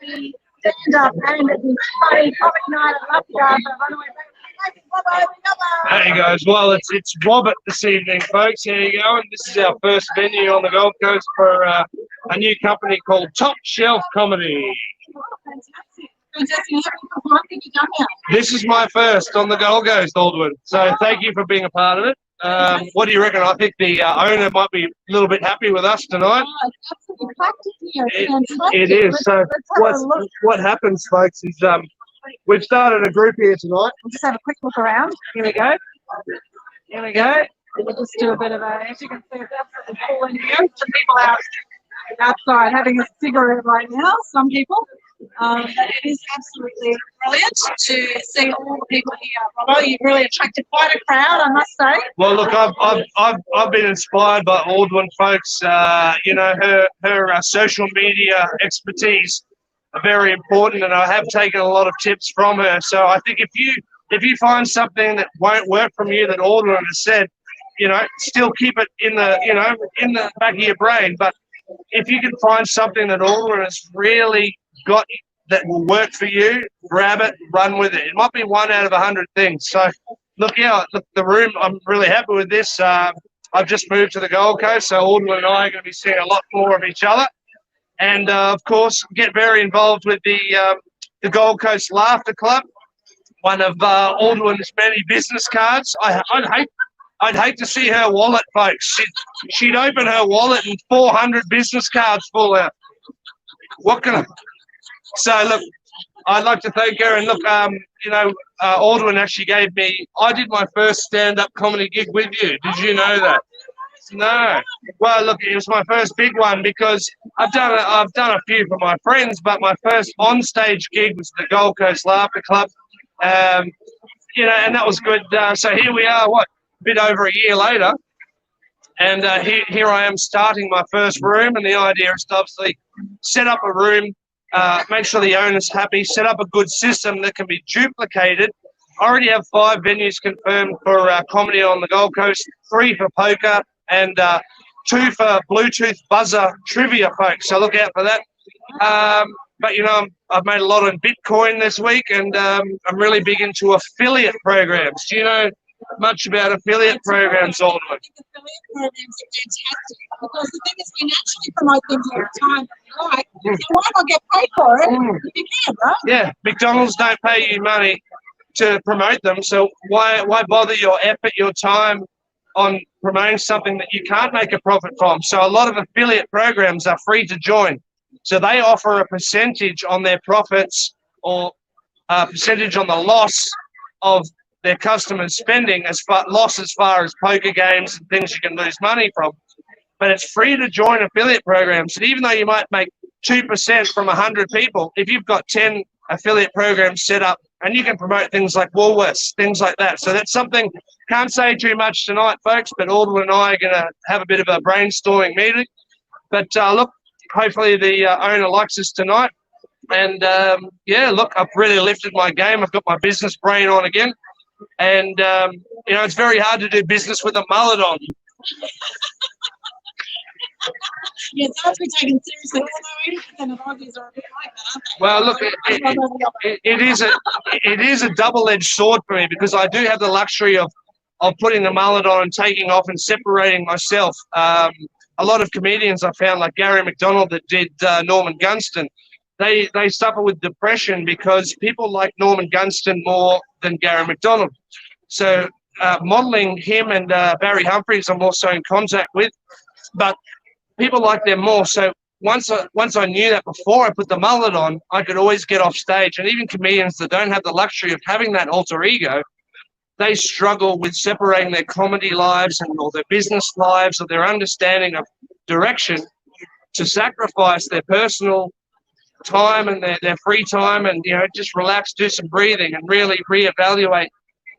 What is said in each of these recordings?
the stand-up and the funny comic night. I love you guys. There you goes. Well, it's Robert this evening, folks. Here you go. And this is our first venue on the Gold Coast for a new company called Top Shelf Comedy. Fantastic. This is my first on the Gold Coast, Aldwin. So thank you for being a part of it. What do you reckon? I think the owner might be a little bit happy with us tonight. Oh, it's absolutely packed in here. It's fantastic. It is. So Let's have a look. what happens, folks, is we've started a group here tonight. We'll just have a quick look around. Here we go. Here we go. We'll just do a bit of a, as you can see, it's absolutely full in here. Some people outside having a cigarette right now, some people. It is absolutely brilliant to see all the people here. Robbo, you've really attracted quite a crowd, I must say. Well, look, I've been inspired by Aldwin, folks. You know, her social media expertise are very important, and I have taken a lot of tips from her. So I think if you find something that won't work from you that Aldwin has said, you know, still keep it in the back of your brain. But if you can find something that Aldwin has really got that will work for you, grab it, run with it. It might be 1 out of 100 things. So look, the room, I'm really happy with this. I've just moved to the Gold Coast, so Aldwin and I are going to be seeing a lot more of each other. And of course, get very involved with the Gold Coast Laughter Club, one of Aldwin's many business cards. I'd hate to see her wallet, folks. She'd open her wallet and 400 business cards fall out. What can I? So look, I'd like to thank her. And look, you know, Aldwin actually gave me. I did my first stand-up comedy gig with you. Did you know that? No. Well, look, it was my first big one because I've done a few for my friends, but my first on-stage gig was the Gold Coast Laughter Club. You know, and that was good. So here we are. A bit over a year later. And here I am starting my first room, and the idea is to obviously set up a room, make sure the owner's happy, set up a good system that can be duplicated. I already have 5 venues confirmed for comedy on the Gold Coast, 3 for poker, and 2 for Bluetooth buzzer trivia, folks. So look out for that. But, you know, I've made a lot on Bitcoin this week, and I'm really big into affiliate programs. Do you know much about affiliate programs, Aldwin? I think affiliate programs are fantastic because the thing is we naturally promote things all the time that we like, so why not get paid for it if you can, right? Yeah, McDonald's don't pay you money to promote them, so why bother your effort, your time on promoting something that you can't make a profit from? So a lot of affiliate programs are free to join. So they offer a percentage on their profits or a percentage on the loss of their customers' spending as far as poker games and things you can lose money from. But it's free to join affiliate programs. And even though you might make 2% from 100 people, if you've got 10 affiliate programs set up, and you can promote things like Woolworths, things like that. So that's something, can't say too much tonight, folks, but Aldwin and I are going to have a bit of a brainstorming meeting. But look, hopefully the owner likes us tonight. And yeah, look, I've really lifted my game. I've got my business brain on again. And, you know, it's very hard to do business with a mullet on. Yeah, it's hard to be taken seriously, although 80% of Aussies are a bit like that, aren't they? Well, look, it is a double-edged sword for me because I do have the luxury of putting the mullet on and taking off and separating myself. A lot of comedians I found, like Gary McDonald that did Norman Gunston, they suffer with depression because people like Norman Gunston more than Gary McDonald. So modelling him and Barry Humphries I'm also in contact with, but people like them more. So once I knew that before I put the mullet on, I could always get off stage. And even comedians that don't have the luxury of having that alter ego, they struggle with separating their comedy lives or their business lives or their understanding of direction to sacrifice their personal time and their free time and, you know, just relax, do some breathing and really reevaluate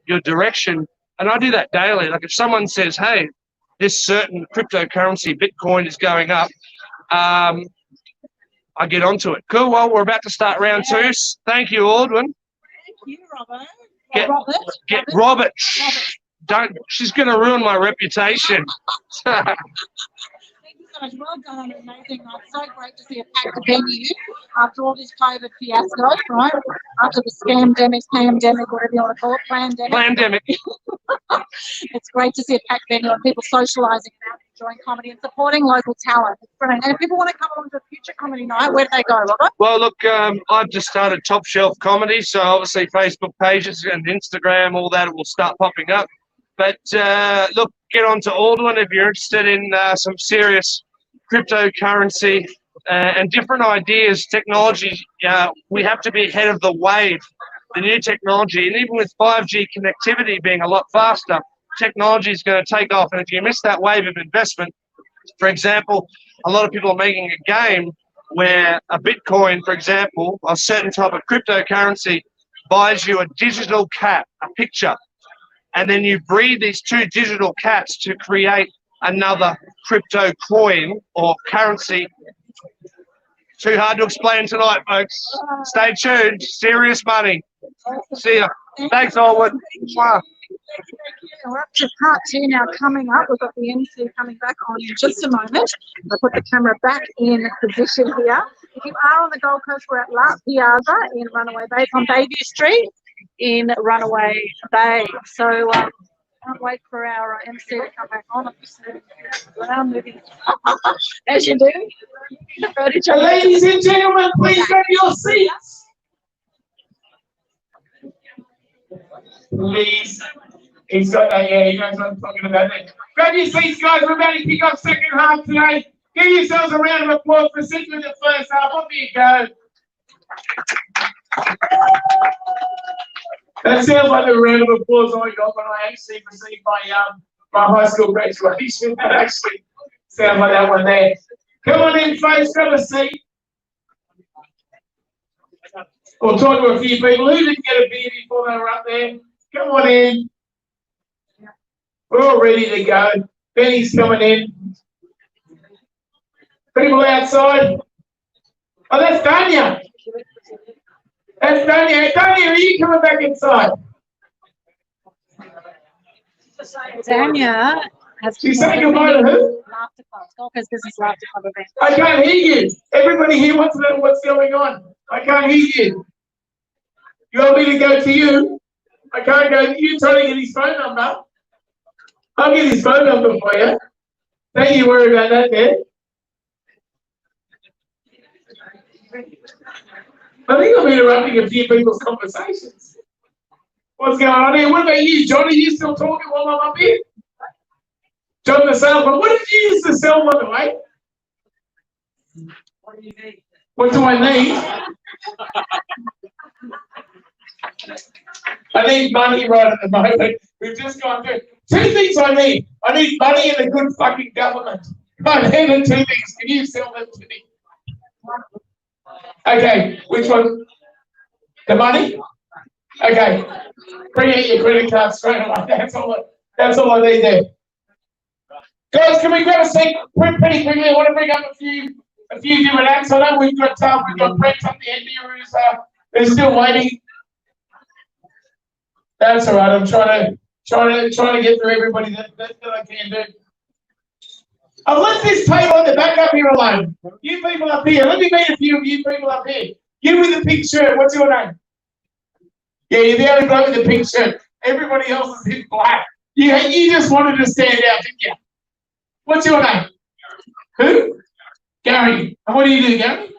your direction. And I do that daily. Like if someone says, hey, this certain cryptocurrency, Bitcoin, is going up, I get onto it. Cool. Well, we're about to start round 2. Thank you, Aldwin. Thank you, Robbo. Robert. Don't. She's going to ruin my reputation. Thank you so much. Well done on an amazing night. So great to see a packed venue. after all this COVID fiasco, right? After the scamdemic, pandemic, whatever you want to call it, Pandemic. it's great to see a packed venue and people socialising and out enjoying comedy and supporting local talent. It's brilliant. And if people want to come along to a future comedy night, where do they go, Robert? Well, look, I've just started Top Shelf Comedy, so obviously Facebook pages and Instagram, all that will start popping up. But look, get on to Aldwin if you're interested in some serious cryptocurrency and different ideas, technology. We have to be ahead of the wave, the new technology, and even with 5G connectivity being a lot faster, technology is going to take off. And if you miss that wave of investment, for example, a lot of people are making a game where a Bitcoin, for example, a certain type of cryptocurrency buys you a digital cat, a picture, and then you breed these two digital cats to create another crypto coin or currency. Too hard to explain tonight, folks. Stay tuned. Serious money. See ya. Thanks, Aldwin. Wow. We're up to part 2 now coming up. We've got the MC coming back on in just a moment. I'll put the camera back in position here. If you are on the Gold Coast, we're at La Piazza in Runaway Bay. It's on Bayview Street in Runaway Bay. So can't wait for our MC to come back on. I'm just moving around, moving as you do. Ladies and gentlemen, please grab your seats. Please. He's got that, yeah, he knows what I'm talking about there. Grab your seats, guys. We're about to kick off second half today. Give yourselves a round of applause for sitting in the first half. Off you go. That sounds like a round of applause I got when I actually received my high school graduation. That actually sounds like that one there. Come on in, folks. Grab a seat. We'll talk to a few people who didn't get a beer before they were up there. Come on in. We're all ready to go. Benny's coming in. People outside. Oh, that's Dania. That's Dania. Dania, are you coming back inside? Dania has She's saying goodbye to who? Laughter Club, Gold Coast Business Laughter Club event. I can't hear you. Everybody here wants to know what's going on. I can't hear you. You want me to go to you? I can't go. You trying to get his phone number? I'll get his phone number for you. Don't you worry about that, there. I think I'm interrupting a few people's conversations. What's going on here? What about you, John? Are you still talking while I'm up here? John the salesman. What did you use to sell, by the way? What do you need? What do I need? I need money right at the moment. We've just gone through 2 things I need. I need money and a good fucking government. I need the 2 things. Can you sell them to me? Okay, which one? The money? Okay. Bring out your credit card straight away. That's all I need there. Guys, can we grab a seat pretty quickly? I want to bring up a few different acts. I know we've got Brent up the end here who's still waiting. That's all right. I'm trying to get through everybody that I can do. I've left this table at the back up here alone. You people up here. Let me meet a few of you people up here. You with the pink shirt. What's your name? Yeah, you're the only bloke with the pink shirt. Everybody else is in black. You just wanted to stand out, didn't you? What's your name? Who? Gary. And what do you do, Gary?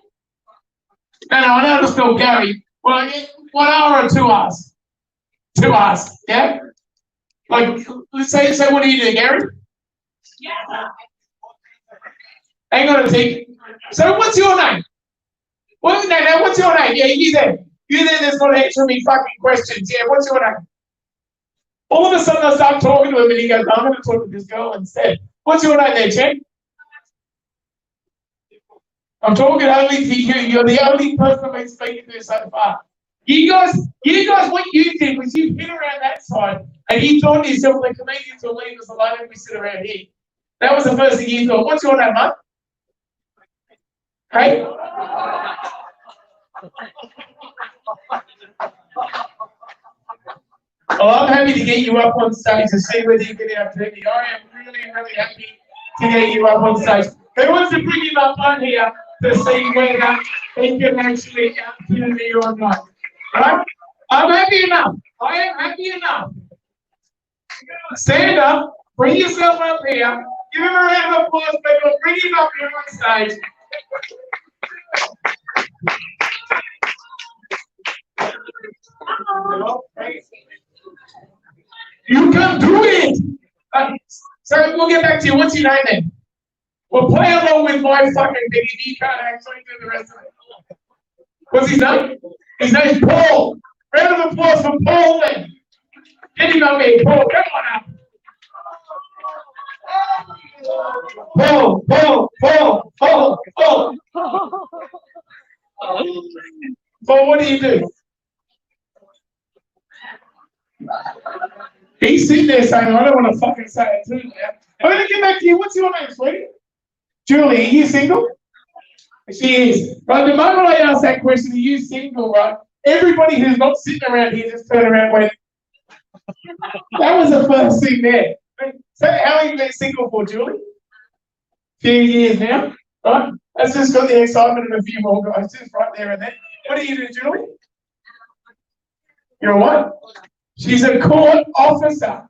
No, I know how to spell Gary. Well, 1 R or 2 R's? 2 R's, yeah? Like, let's say, what do you do, Gary? Yeah. Hang on a sec. So what's your name? What's your name? Yeah, you there. You there that's not answering me fucking questions. Yeah, what's your name? All of a sudden I start talking to him and he goes, I'm going to talk to this girl instead. What's your name there, Chen? I'm talking only to you. You're the only person I've been speaking to so far. You guys, what you did was you hit around that side and you thought to yourself, the comedians will leave us alone if we sit around here. That was the first thing you thought. What's your name, mate? Hey? Well, I'm happy to get you up on stage to see whether you get out TV. I am really, really happy to get you up on stage. Who wants to bring him up on here to see whether he can actually outdo me or not. Right? I'm happy enough. I am happy enough. Stand up, bring yourself up here, give him a round of applause, people. Bring him up here on stage. You can do it. So we'll get back to you. What's your name then? Well, play along with my fucking thing if you can't actually do the rest of it. What's his name? His name's Paul. Round of applause for Paul then. Get him up here, Paul. Come on up. Paul. Paul, what do you do? He's sitting there saying, I don't want to fucking say it too now. I'm going to get back to you. What's your name, sweetie? Julie, are you single? She is. Right, the moment I asked that question, are you single, right? Everybody who's not sitting around here just turned around and went, that was the first thing there. So how long have you been single for, Julie? A few years now, right? That's just got the excitement of a few more guys just right there and then. What do you do, Julie? You're a what? She's a court officer.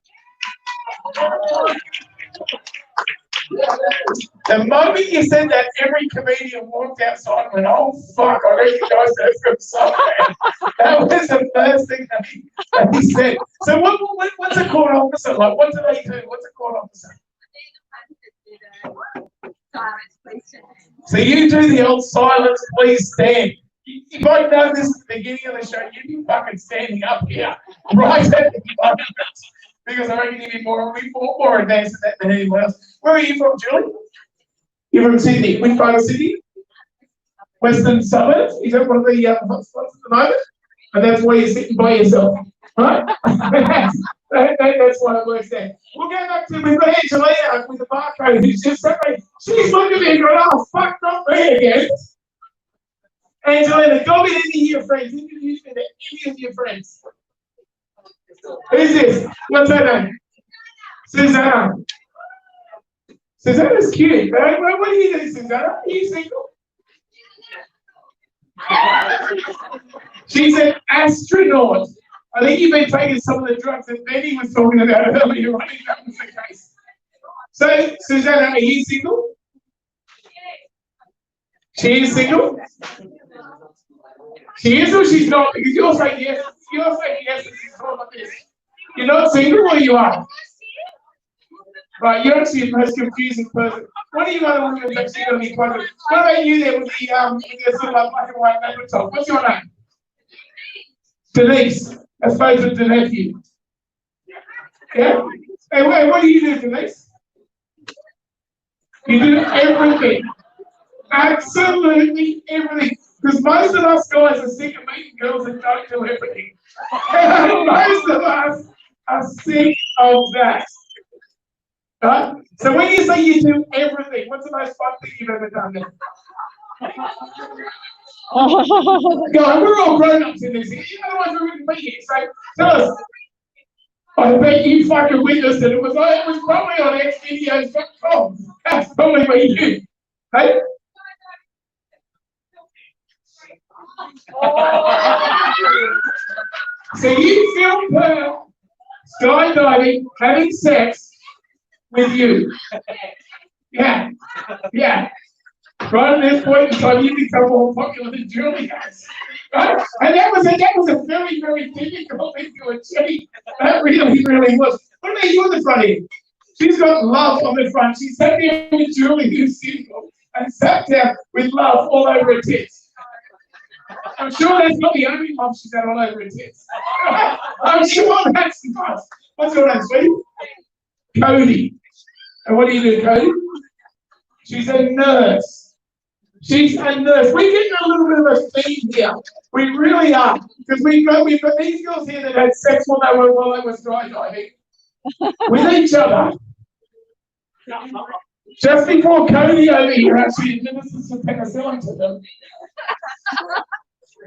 The moment you said that, every comedian walked outside and went, oh, fuck, I recognise that from somewhere. That was the first thing that he said. So what's a court officer like? What do they do? What's a court officer? So you do the old silence, please stand. You might know this at the beginning of the show, you'd be fucking standing up here, right at the moment, because I reckon you'd be more advanced than anyone else. Where are you from, Julie? You're from Sydney. Which part of Sydney? Western suburbs? Is that one of the hotspots at the moment? And that's where you're sitting by yourself, right? That's why it works there. We'll go back to, we've got Angelina with the barcode who's just saying, she's looking at me and going, oh, fuck, not me again. Angelina, go with any of your friends. Introduce me to any of your friends. Who's this? What's her name? Susanna. Susanna's cute. What do you do, Susanna? Are you single? She's an astronaut. I think you've been taking some of the drugs that Benny was talking about earlier. I think that was the case. So, Susanna, are you single? She is single? She is or she's not? Because you're saying yes. You're saying yes and she's not like this. You're not single or you are? Right, you're actually the most confusing person. What are you going to want to actually going to be quite? What about you there with the sort of like black and white laptop? What's your name? Denise. That's both of the nephew. Yeah? Hey, wait, what do you do, Denise? You do everything. Absolutely everything. Because most of us guys are sick of meeting girls that don't do everything. Most of us are sick of that. Right? So when you say you do everything, what's the most fun thing you've ever done then? God, we're all grown-ups in this. Otherwise we wouldn't be here. So tell us. I bet you fucking witnessed it. It was probably on xvideos.com. That's probably what you do. Hey? So you film Pearl skydiving, having sex with you. Yeah. Right at this point in time, you become more popular than Julie has. Right? And that was a very, very difficult thing to achieve. That really, really was. What about you on the front end? She's got love on the front. She sat there with Julie, who's single, and sat down with love all over her tits. I'm sure that's not the only love she's had all over her tits. I'm sure that's not. What's your name, sweetie? Cody. And what do you do, Cody? She's a nurse. She's a nurse. We're getting a little bit of a theme here. We really are. Because we've got these girls here that had sex while they were skydiving with each other. Just before Cody over here actually administers some penicillin to them.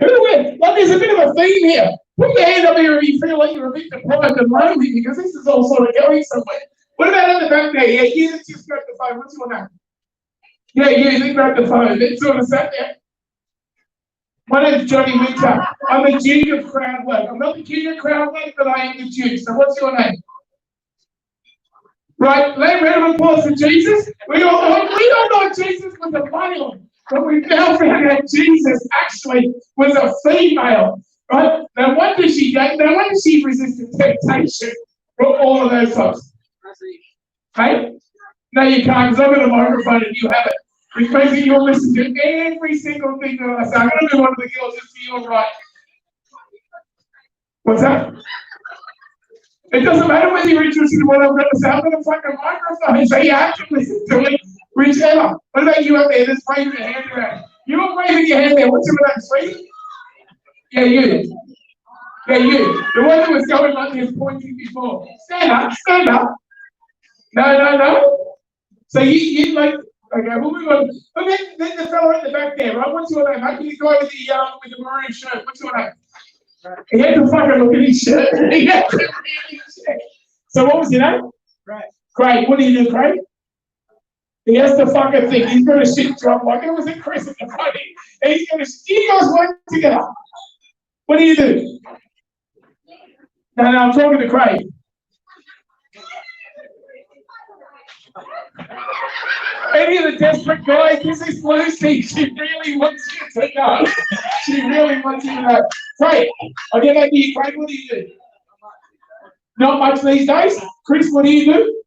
Like there's a bit of a theme here. Put your hand up here if you feel like you're a bit deprived and lonely because this is all sort of going somewhere. What about in the back there? Yeah, you just grab the phone. What's your name? Yeah, they grabbed the phone. They sort of sat there. My name's Johnny Winter. I'm a Duke of crowd work. I'm not the king of crowd work, but I am the Duke. So what's your name? Right, let round of applause for Jesus. We all know Jesus was a male, but we've now found out Jesus actually was a female. Right? No wonder she resisted temptation for all of those folks. Hey? No, you can't, because I've got a microphone and you have it. Which means that you'll listen to every single thing that I say. I'm going to do one of the girls just for you, all right. What's that? It doesn't matter whether you're interested in what I'm going to say. I'm going to fucking microphone, so you have to listen to me. Whichever. What about you up there? Just waving your hand around. You're not waving your hand there. What's your name, sweetie? Yeah, you. Yeah, you. The one that was going like this pointing before. Stand up, stand up. No. So you like, okay, we'll move on. But then the fellow at the back there, right? What's your name? Maybe the guy with the maroon shirt. What's your name? He had to fucking look at his shirt. So what was your name? Craig. What do you do, Craig? He has to fucking think. He's got a shit drop like it was a Chris at the party. And he's going to, you guys work together. What do you do? No, I'm talking to Craig. Any of the desperate guys, this is Lucy. She really wants you to know. She really wants you to know. Craig, I'll get back to you. Craig, what do you do? Not much these days. Chris, what do you do?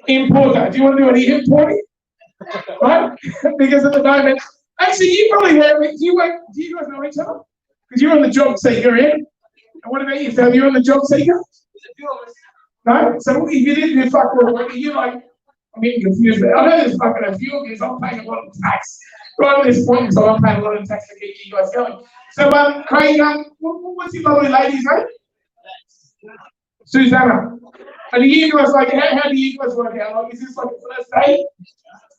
Importer. Do you want to do any importing? Right? Because at the moment, actually, you probably work. Do you guys know each other? Because you're on the job seeker, yeah? And what about yourself? You're on the job seeker? No? So if you didn't do fuck all, you're like, I'm getting confused. I know there's fucking a few of you, so I'm paying a lot of tax. Right at this point, so I'm paying a lot of tax to get you guys going. So, Craig, what's your lovely lady's name? Susanna. And you guys, like, how do you guys work out? Like, is this like a first date?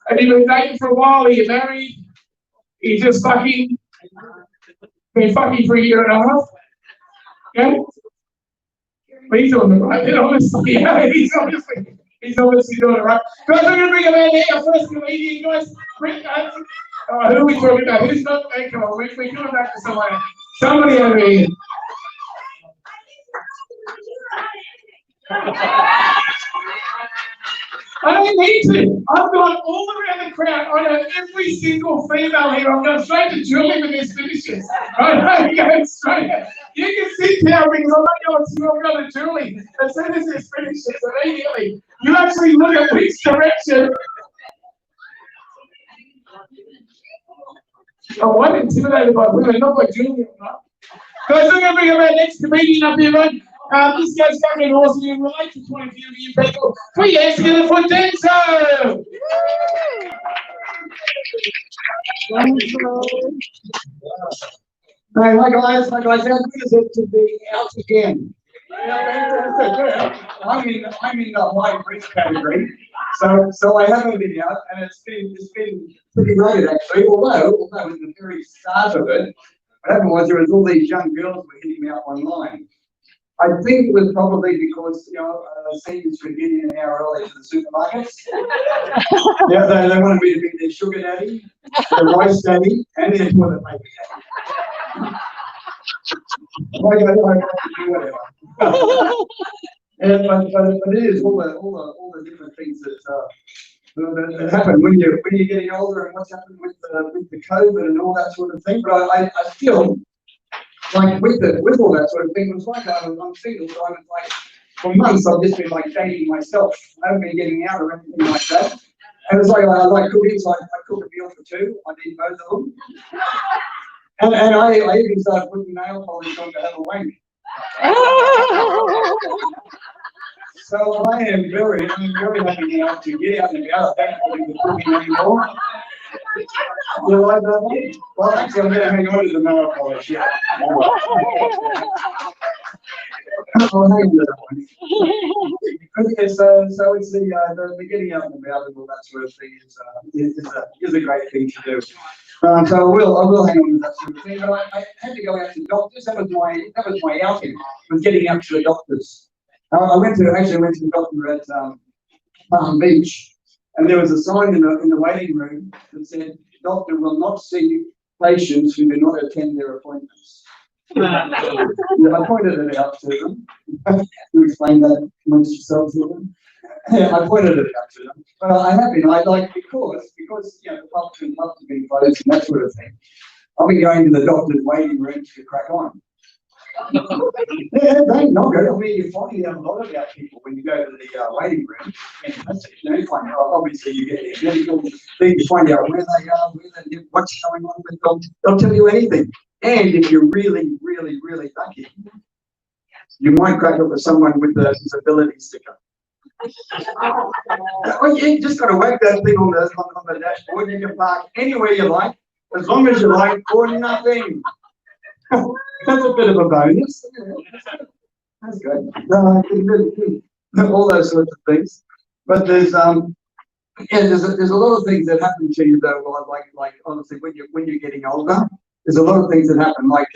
Have you been dating for a while? Are you married? Are you just fucking? Been fucking for a year and a half? Yeah? But he's doing it right, honestly. Yeah, he's obviously doing it right. Guys, I'm going to bring a man here, our first comedian, guys. Who are we talking about? Who's not? Come on, we're going back to somebody over here. I don't need to. I've gone all around the crowd. I know every single female here. I'm going straight to Julie when this finishes. I'm going straight. You can sit down because I'm not going to Julie. As soon as this finishes, immediately, you actually look at which direction. Oh, I'm intimidated by women, not by Julie. Guys, I'm going to bring our next comedian up here, right? This guy's fucking awesome. You relate to quite a few of you people. Put your hands together for Denso! Hey, hi guys, how good is it to be out again? I'm in the high risk category, so I haven't been out, and it's been pretty great actually. Although at the very start of it, what happened was there was all these young girls were hitting me up online. I think it was probably because, seniors were getting an hour early to the supermarkets. Yeah, they wanted me to be their sugar daddy, their rice daddy, and their toilet paper daddy. I do whatever. But it is all the different things that happen when you're getting older, and what's happened with the COVID and all that sort of thing. But I feel like with all that sort of thing, it was like I'm single, so I was like, for months I've just been like dating myself. I haven't been getting out or anything like that. And it's like I like cooking, so I cook a meal for two. I need both of them. And I even started putting nail polish on to have a wank. So I am very happy now to get out and about. I don't do the cooking anymore. You like that one? Well, actually, I'm going to hang on to the nail polish, yeah. I'll hang on to that one. Okay, so it's the getting out and about and all that sort of thing is a great thing to do. So I will hang on to that sort of thing. But I had to go out to doctors. That was my outing. Was getting out to the doctors. I went to the doctor at Palm Beach, And there was a sign in the waiting room that said, "Doctor will not see patients who do not attend their appointments." I pointed it out to them. You explain that amongst yourselves, Ian. I pointed it out to them. But I have been, because the pubs and pubs have been closed and that sort of thing. I'll be going to the doctor's waiting rooms to crack on. Yeah, they not good. I mean, you find out a lot about people when you go to the waiting room. And that's it. You find out, obviously, you get there, you find out where they are, what's going on with them. They'll tell you anything. And if you're really, really, really lucky, you might crack up with someone with the disability sticker. Well, you just got to whack that thing on the dashboard. You can park anywhere you like, as long as you like, for nothing. That's a bit of a bonus. That's good. All those sorts of things. But there's a lot of things that happen to you though. Like honestly, when you're getting older, there's a lot of things that happen. Like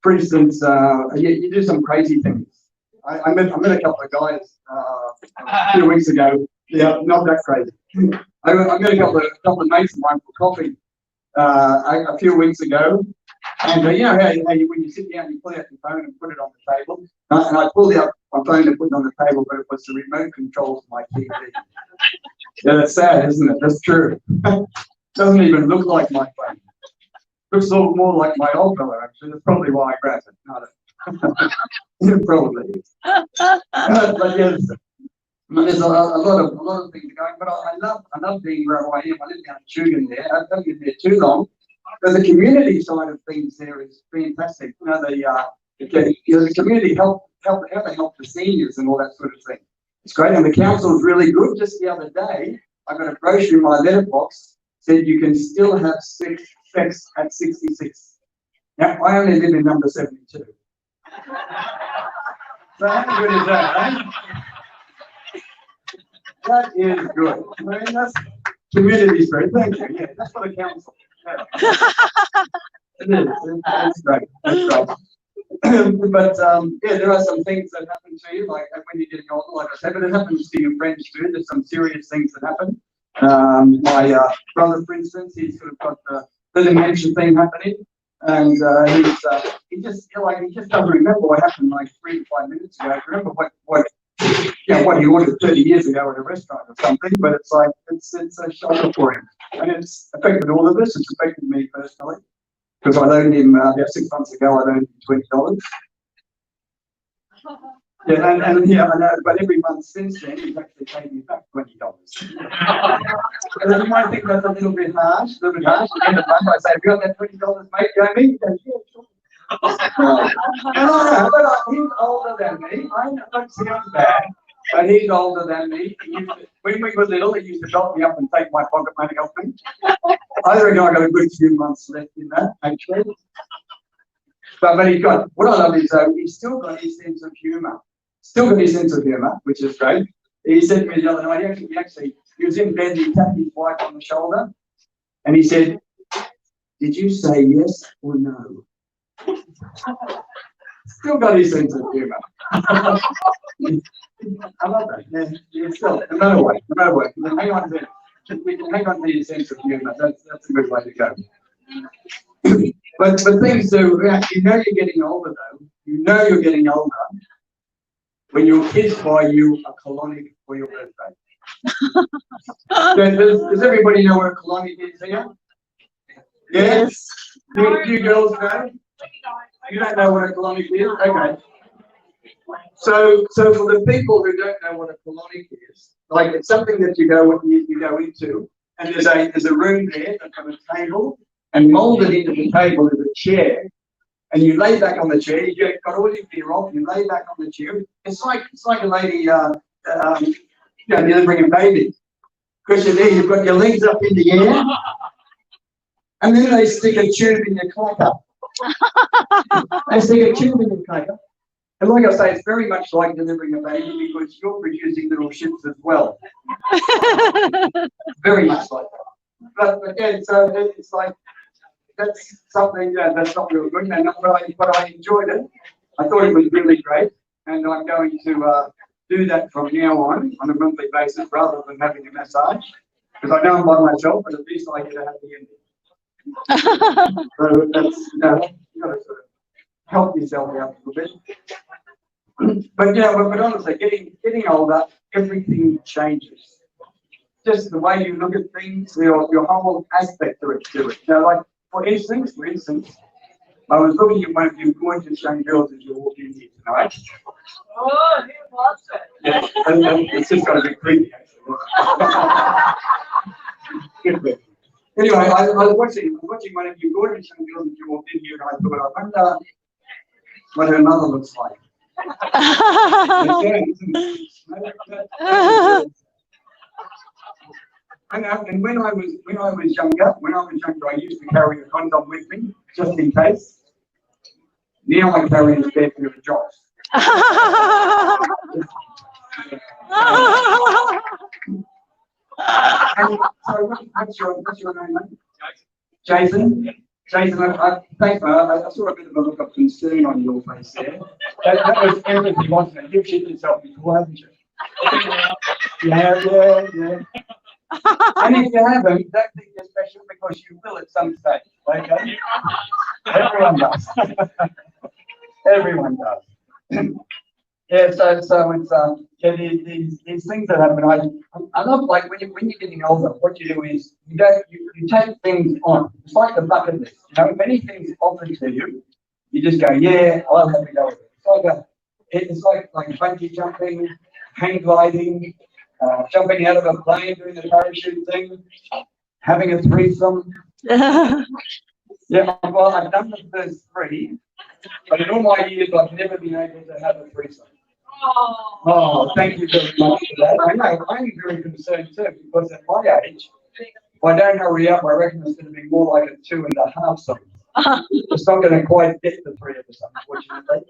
for instance, you do some crazy things. I met a couple of guys a few weeks ago. Yeah, not that crazy. I met a couple of mates of mine for coffee a few weeks ago. And you know how when you sit down, you pull out your phone and put it on the table. And I pulled out my phone and put it on the table, but it was the remote control to my TV. Yeah, that's sad, isn't it? That's true. Doesn't even look like my phone. Looks a little more like my old fella, actually. That's probably why I grabbed it. It probably is. But yes, there's a lot of things going. But I love being where I am. I live down in Tugan there. I haven't been there too long. But the community side of things there is fantastic. You know, the community how they help the seniors and all that sort of thing. It's great, and the council is really good. Just the other day, I got a brochure in my letterbox said you can still have sex at 66. Now, I only live in number 72. So how good is that, eh? That is good. I mean, that's community spirit. Thank you. Yeah, that's for the council. Yeah. It is. It's great. That's great. But yeah, there are some things that happen to you, like when you're getting older, like I said, but it happens to your friends too. There's some serious things that happen. My brother, for instance, he's sort of got the dementia thing happening, and he just doesn't remember what happened like 3 to 5 minutes ago. Remember what he ordered 30 years ago at a restaurant or something, but it's like it's a shocker for him, and it's affected all of us. It's affected me personally because I loaned him about 6 months ago. I loaned him $20. Yeah, and yeah, I know, but every month since then, he's actually paid me back $20. And you might think that's a little bit harsh, At the end of the month, I say, "Have you got that $20, mate, Jamie?" He goes, "Yeah, sure." And I know, but he's older than me. I know it sounds bad, but he's older than me. When we were little, he used to dot me up and take my pocket money off me. I reckon I got a good few months left in that, actually. But what I love is he's still got his sense of humour. Which is great. He said to me the other night, he was in bed, he tapped his wife on the shoulder, and he said, "Did you say yes or no?" Still got his sense of humour. I love that. Yeah, still, no matter what. We can hang on to your sense of humour. That's a good way to go. But things do, you know you're getting older though. You know you're getting older when your kids buy you a colonic for your birthday. Does everybody know what a colonic is here? Yes? You girls know? You don't know what a colonic is? Okay. So for the people who don't know what a colonic is, like it's something that you go into, and there's a room there that's got a table, and molded into the table is a chair. And you lay back on the chair, you've got all your gear off, you lay back on the chair. It's like a lady delivering a baby. Because you're there, you've got your legs up in the air, and then they stick a tube in your clacker. And like I say, it's very much like delivering a baby because you're producing little ships as well. Very much like that. But again, so it's like, that's something that's not real good, but I enjoyed it. I thought it was really great, and I'm going to do that from now on a monthly basis rather than having a massage. Because I know I'm by myself, but at least I get to have the ending. So that's, you know, you got to sort of help yourself out a little bit. But yeah, but honestly, getting older, everything changes. Just the way you look at things, your whole aspect to it. You know, like for instance, I was looking at one of you gorgeous young girls as you walked in here tonight. Oh, he loves it. Yeah, and it's just got a bit creepy actually. Anyway, I was watching one of you gorgeous young girls as you walked in here, and I thought, I wonder what her mother looks like. And when I was younger, I used to carry a condom with me just in case. Now I carry a spare pair of jocks. And so what's your name, mate? Jason. Jason, thanks, mate. I saw a bit of a look of concern on your face there. That was empathy, wasn't it? You've shit yourself before, haven't you? Yeah. And if you haven't, don't think you're special because you will at some stage. Okay? Everyone does. Everyone does. Yeah, so it's yeah, these things that happen. I love, like when you're getting older, what you do is you take things on. It's like the bucket list. You know, if anything's offered to you, you just go, yeah, I'll have to go with it. It's like bungee jumping, hang gliding, jumping out of a plane, doing the parachute thing, having a threesome. Yeah, well, I've done the first three, but in all my years, I've never been able to have a threesome. Oh, thank you very much for that. I know, I'm very concerned too, because at my age, if I don't hurry up, I reckon it's going to be more like a 2.5 song. It's not going to quite get the 3 of us, unfortunately.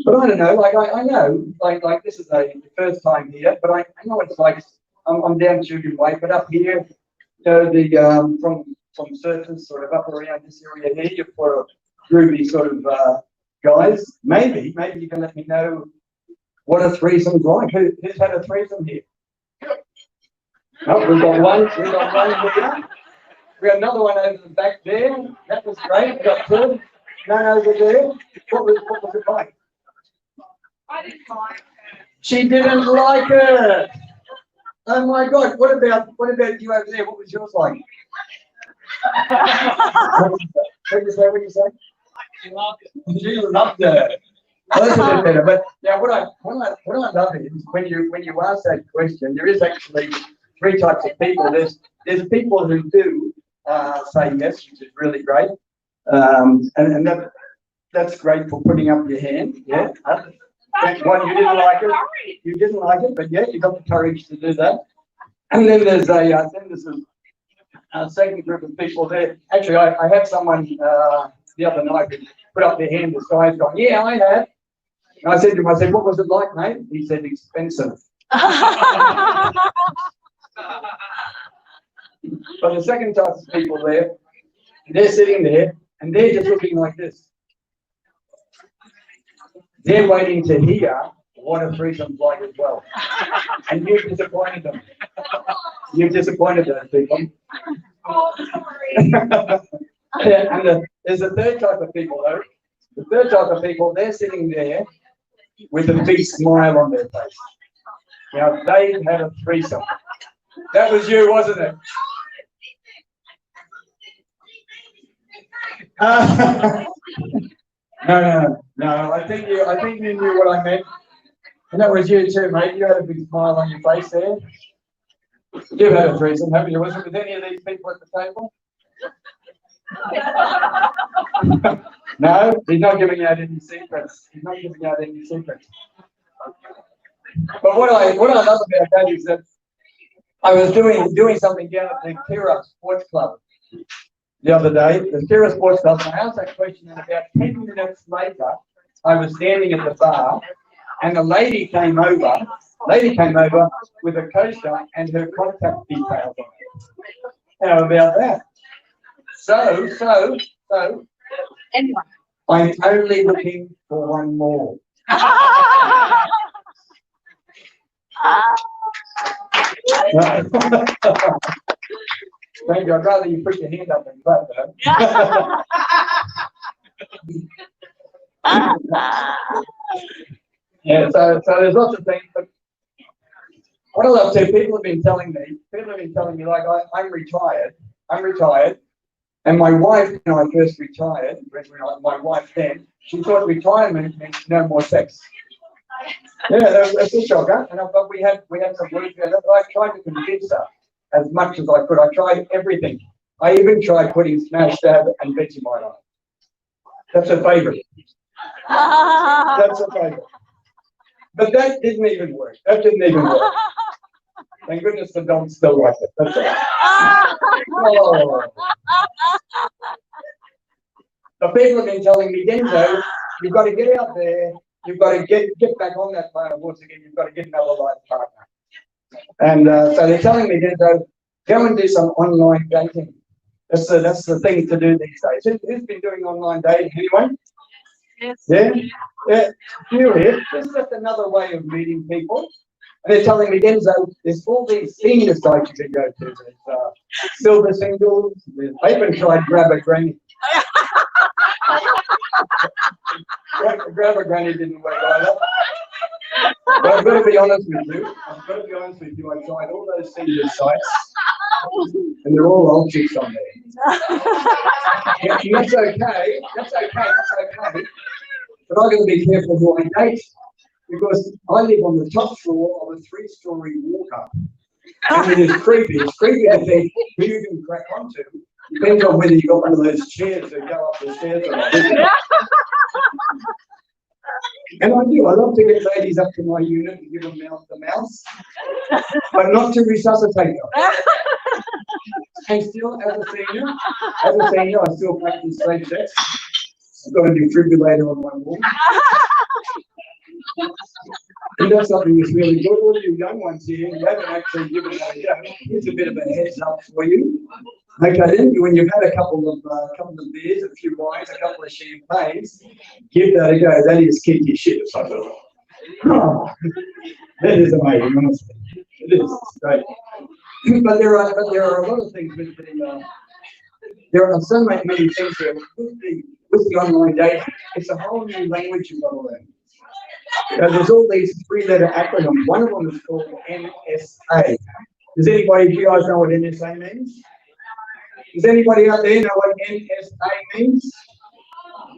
But I don't know, like I know, like this is the first time here, but I know it's like, I'm down Julian Way, but up here, you know, the from surface sort of up around this area here, you've got a groovy sort of guys. Maybe you can let me know what a threesome's like. Who's had a threesome here? Oh, we've got one here. We got another one over the back there. That was great. We got 2. None over there. What was it like? I didn't like it. She didn't like it. Oh my God! What about you over there? What was yours like? What did you say? She loved it. She loved it. Well, that's a bit better. But yeah, what I love is when you ask that question, there is actually 3 types of people. There's people who do say yes, which is really great, and that's great for putting up your hand. Yeah. One, you didn't like it. You didn't like it, but yeah, you got the courage to do that. And then there's a second group of people there. Actually, I had someone the other night who put up their hand. This guy's going, yeah, I had. And I said to him, what was it like, mate? He said, expensive. But the second type of people there, they're sitting there and they're just looking like this. They're waiting to hear what a threesome's like as well. And you've disappointed them. You've disappointed those people. Oh, sorry. Yeah, and there's a third type of people though. The third type of people, they're sitting there with a big smile on their face. Now, they've had a threesome. That was you, wasn't it? No. I think you knew what I meant. And that was you too, mate. You had a big smile on your face there. You've had a threesome, haven't you? Was it with any of these people at the table? No, he's not giving out any secrets. But what I love about that is that I was doing something down at the Kira Sports Club the other day. The Kira Sports Club, I asked that question, and about 10 minutes later, I was standing at the bar, and a lady came over with a coaster and her contact details on it. How about that? So, Anyway. I'm only looking for one more. Thank you. I'd rather you put your hand up and clap though. Yeah, so there's lots of things, but what I love to, people have been telling me, like, I'm retired, and my wife, when I first retired, my wife then, she thought retirement meant no more sex. Yeah, that's a shocker, but we had some work together, but I tried to convince her as much as I could. I tried everything. I even tried putting Smash Dab and Vegemite on it. That's her favourite. That's her favourite. But that didn't even work. Thank goodness the dog still likes it. That's all. Oh. But people have been telling me, Denzo, you've got to get out there. You've got to get back on that planet once again. You've got to get another life partner. And so they're telling me, Denzo, go and do some online dating. That's the thing to do these days. Who's been doing online dating anyway? Yes. Yeah? Yeah. You here. This is just another way of meeting people. And they're telling me, Denzo, there's all these senior sites you can go to. There's Silver Singles. I even tried Grab a Granny. Grab a Granny didn't work either. But I've got to be honest with you. I tried all those senior sites. And they're all old chicks on there. Yeah, and that's okay. But I've got to be careful who I date. Because I live on the top floor of a 3-story walk-up. And it is creepy. It's creepy to think who you can crack onto. Depends on whether you got one of those chairs that go up the stairs or not. And I do. I love to get ladies up to my unit and give them mouth to mouth, but not to resuscitate them. And still, as a senior, I still practice safe sex. I've got a defibrillator on my wall. And that's something that's really good. All you young ones here, you haven't actually given it a go. Here's a bit of a heads up for you. Okay, then when you've had a couple of beers, a few wines, a couple of champagnes, give that a go. That is kinky shit. Oh, that is amazing, honestly. It is great. But there are a lot of things with there are so many things here with the online dating. It's a whole new language you've got to learn. There's all these 3-letter acronyms. One of them is called NSA. Does anybody, do you guys know what NSA means? Does anybody out there know what NSA means?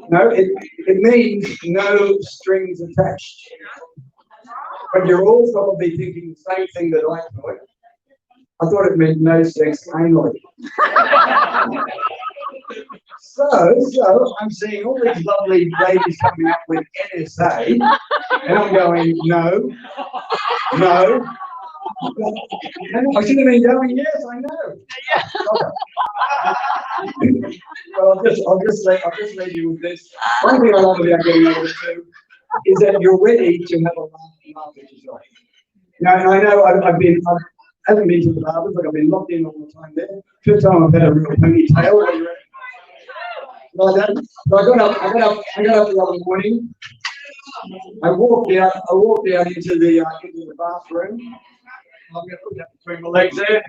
No, it means no strings attached. But you're all probably thinking the same thing that I thought. I thought it meant no sex anally. So I'm seeing all these lovely ladies coming up with NSA, and I'm going, no. And I should have been going, yes, I know. Well, I'll just leave you with this. One thing I love about getting over too is that you're ready to have a laugh with yourself. Now, and I know I haven't been to the barbers, but I've been locked in all the time there. First time I've had a real ponytail. Like that. So I got up the other morning. I walked out into the bathroom. I'm going to put that between my legs there.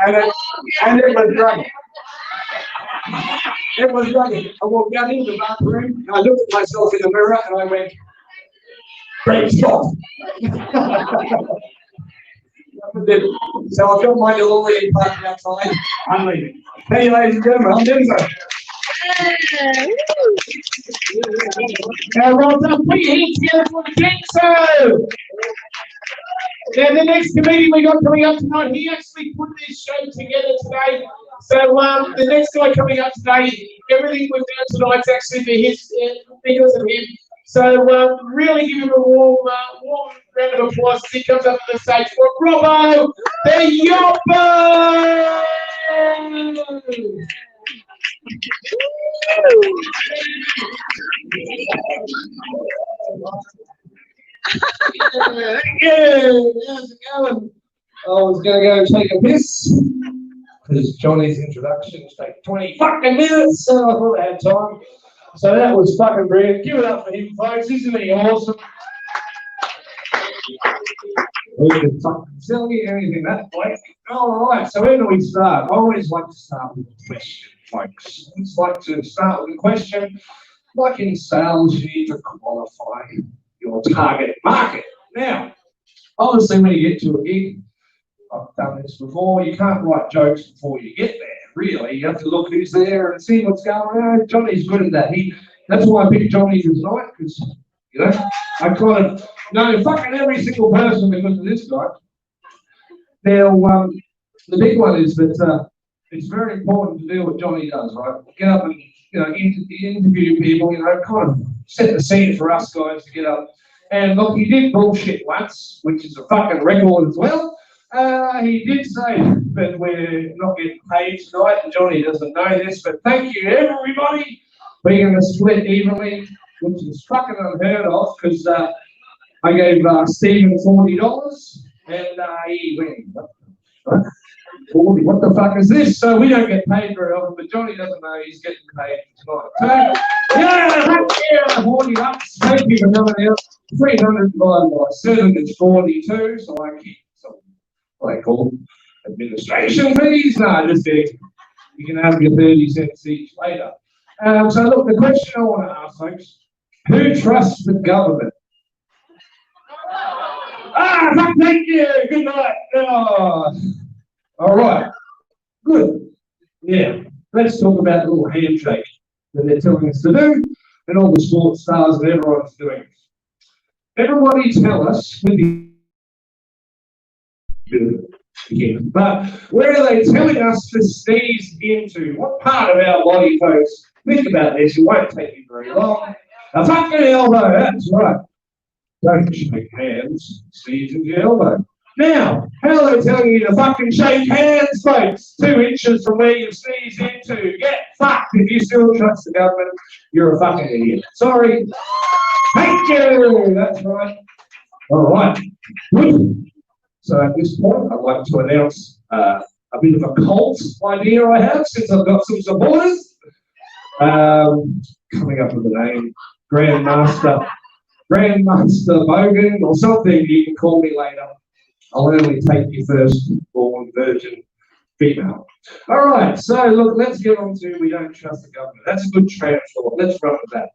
and it was running. It was running. I walked out into the bathroom and I looked at myself in the mirror and I went, great shot. So I've got my DeLorean parked outside. I'm leaving. Hey, ladies and gentlemen, I'm Denzo. Now, well done. Put your hands together for Denzo. Now, the next comedian we got coming up tonight, he actually put this show together today. So, the next guy coming up today, everything we've done tonight's actually because of him. So, really give him a warm round of applause as he comes up to the stage for Robbo the Yopper! Yeah, how's it going? I was going to go take a piss because Johnny's introductions take 20 fucking minutes, so I thought I had time. So that was fucking brilliant. Give it up for him, folks. Isn't he awesome? We can fucking sell you anything that way. All right, so where do we start? I always like to start with a question, folks. I always like to start with a question. Like in sales, you need to qualify your target market. Now, obviously, when you get to a gig, I've done this before, you can't write jokes before you get there, really. You have to look who's there and see what's going on. Johnny's good at that. That's why I picked Johnny tonight, because, you know, I kind of know fucking every single person because of this guy. Now, the big one is that it's very important to do what Johnny does, right? Get up and, you know, interview people, you know, kind of set the scene for us guys to get up. And look, he did bullshit once, which is a fucking record as well. He did say that we're not getting paid tonight, and Johnny doesn't know this, but thank you, everybody. We're going to split evenly, which is fucking unheard of, because I gave Stephen $40, and he went, what? 40, what the fuck is this? So we don't get paid very often, but Johnny doesn't know he's getting paid tonight. So, yeah, thank you, $40. Thank you for coming out. 300 divided by 7 is 42, so I keep some, what they call them, administration fees. No, just there. You can have your 30 cents each later. So look, the question I want to ask, folks, who trusts the government? Thank you, good night. Oh. All right, good. Yeah, let's talk about the little handshake that they're telling us to do, and all the sports stars and everyone's doing. Everybody tell us with the but where are they telling us to sneeze into? What part of our body, folks? Think about this, it won't take you very long. A fucking elbow, that's right. Don't shake hands, sneeze into your elbow. Now, how are they telling you to fucking shake hands, folks? 2 inches from where you sneeze into. Get fucked. If you still trust the government, you're a fucking idiot. Sorry. Thank you. That's right. All right. Good. So at this point, I'd like to announce a bit of a cult idea I have, since I've got some supporters. Coming up with the name, Grandmaster Bogan or something. You can call me later. I'll only take your first-born virgin female. All right, so look, let's get on to we don't trust the government. That's a good transport. Let's run with that.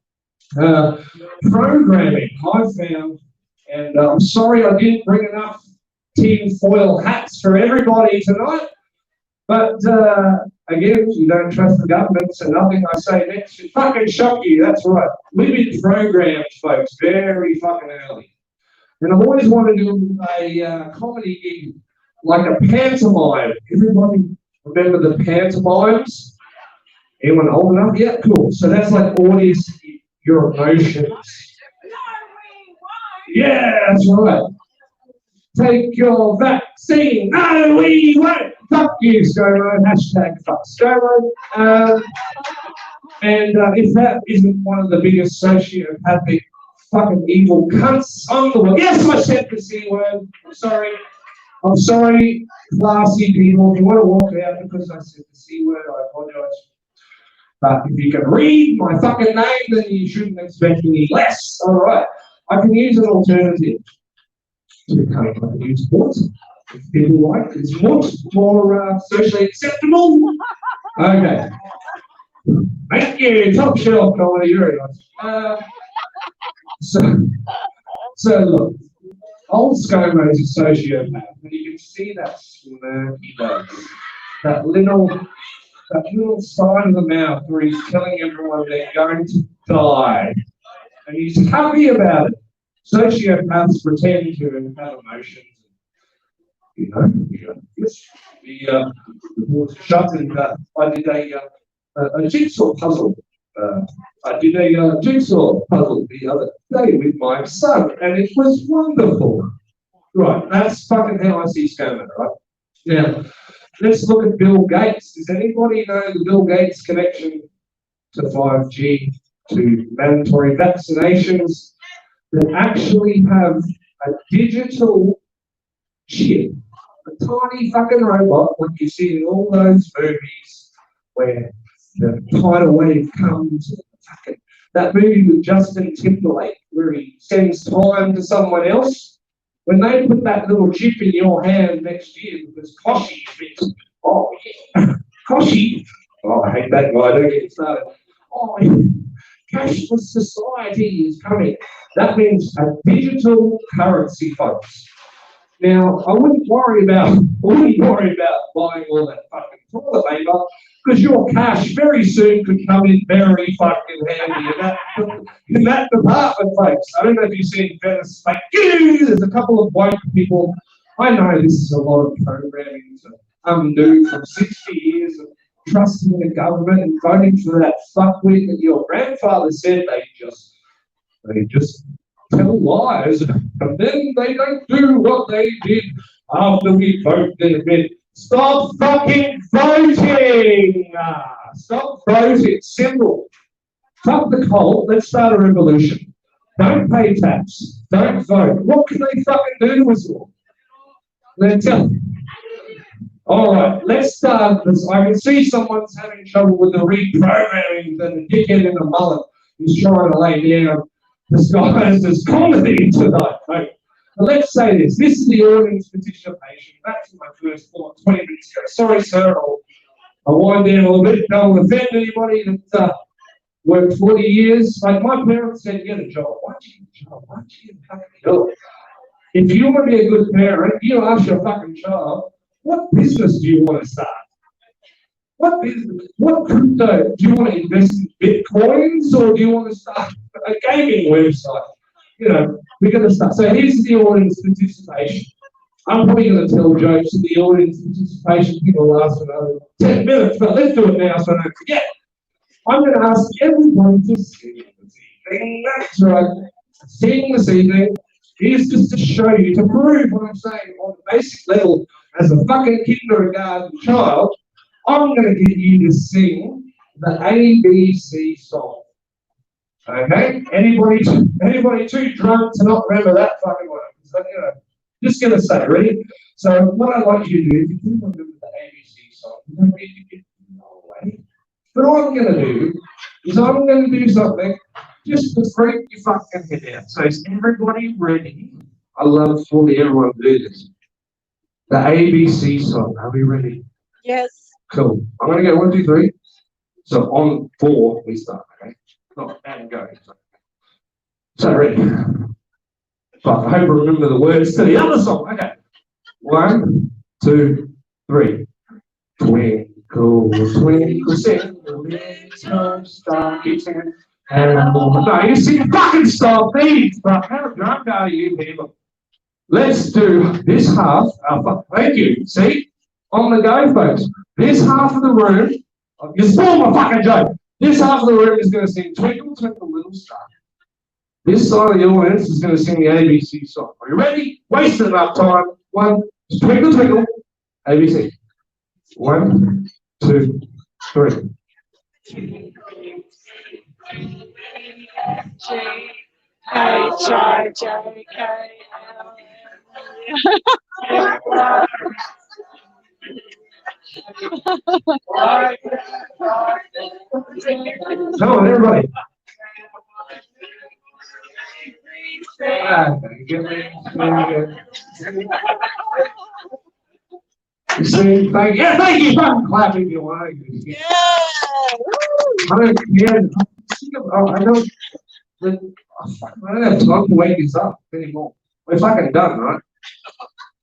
Programming, I found, and I'm sorry I didn't bring enough tin foil hats for everybody tonight, but again, you don't trust the government, so nothing I say next should fucking shock you. That's right. We've been programmed, folks, very fucking early. And I've always wanted to do a comedy gig, like a pantomime. Everybody remember the pantomimes? Anyone old enough? Yeah, cool. So that's like audience your emotions. Yeah, that's right. Take your vaccine. No, we won't. Fuck you, ScoMo. Hashtag fuck ScoMo. And if that isn't one of the biggest sociopathic fucking evil cunts on the world. Yes, I said the C word. I'm sorry, classy people. If you want to walk out because I said the C word, I apologize. But if you can read my fucking name, then you shouldn't expect any less. All right. I can use an alternative to become I can use what? If people like it's what? More socially acceptable? Okay. Thank you. Top shelf comedy. Very nice. So look, old ScoMo is a sociopath, and you can see that smirky face, that little side of the mouth where he's telling everyone they're going to die, and he's happy about it. Sociopaths pretend to have emotions, you know. The doors are shut, and I did a jigsaw puzzle. I did a jigsaw puzzle the other day with my son, and it was wonderful. Right, that's fucking how I see ScoMo, right? Now, let's look at Bill Gates. Does anybody know the Bill Gates connection to 5G, to mandatory vaccinations that actually have a digital chip, a tiny fucking robot, like you see in all those movies where the tidal wave comes, that movie with Justin Timberlake, where he sends time to someone else, when they put that little chip in your hand next year because Koshi fits. Oh, yeah. Koshi. Oh, I hate that guy. Don't get started. Oh, cashless society is coming. That means a digital currency, folks. Now, I wouldn't worry about buying all that fucking toilet paper because your cash very soon could come in very fucking handy in that department, folks. I don't know if you've seen Venice, like, there's a couple of woke people. I know this is a lot of programming to undo from 60 years of trusting the government and voting for that fuckwit that your grandfather said they just tell lies and then they don't do what they did after we voted in a bit. Stop fucking voting! Stop voting. Simple. Fuck the cult. Let's start a revolution. Don't pay tax. Don't vote. What can they fucking do to us all? Let's tell. All right, let's start this. I can see someone's having trouble with the reprogramming that the dickhead in the mullet is trying to lay down disguised as comedy tonight, right? But let's say this. This is the audience participation. Back to my first thought 20 minutes ago. Sorry, sir. I'll wind down a little bit. Don't offend anybody that worked 40 years. Like my parents said, get a job. Why don't you get a job? Why don't you fucking do it? If you want to be a good parent, you ask your fucking child, what business do you want to start? What business? What crypto? Do you want to invest in Bitcoins or do you want to start a gaming website? You know, we're going to start. So here's the audience participation. I'm probably going to tell jokes in the audience participation. People last another 10 minutes, but let's do it now so I don't forget. I'm going to ask everybody to sing this evening. That's right. Sing this evening. Here's just to show you, to prove what I'm saying on the basic level as a fucking kindergarten child. I'm going to get you to sing the ABC song. Okay? Anybody too drunk to not remember that fucking one? So, you know, just going to say, ready? So what I'd like you to do, if you do remember the ABC song, you don't need to get no way. But all I'm going to do is I'm going to do something just to freak your fucking head out. So is everybody ready? I love for everyone to do this. The ABC song. Are we ready? Yes. Cool. I'm going to go 1, 2, 3. So on 4, we start, okay? Not and go. So ready. But I hope I remember the words to the other song. Okay. 1, 2, 3. Twinkle, twinkle, single little star. Keep singing. No, you sing fucking stop, please. But how drunk are you people? Let's do this half. Thank you. See? On the go, folks. This half of the room, you spoiled my fucking joke. This half of the room is going to sing Twinkle, Twinkle, Little Star. This side of the audience is going to sing the ABC song. Are you ready? Wasting enough time. 1, Twinkle, Twinkle, ABC. 1, 2, 3. Come on, everybody. Thank you. Fucking clap if you want. Yeah. I don't have time to wake this up anymore. We're fucking done, right?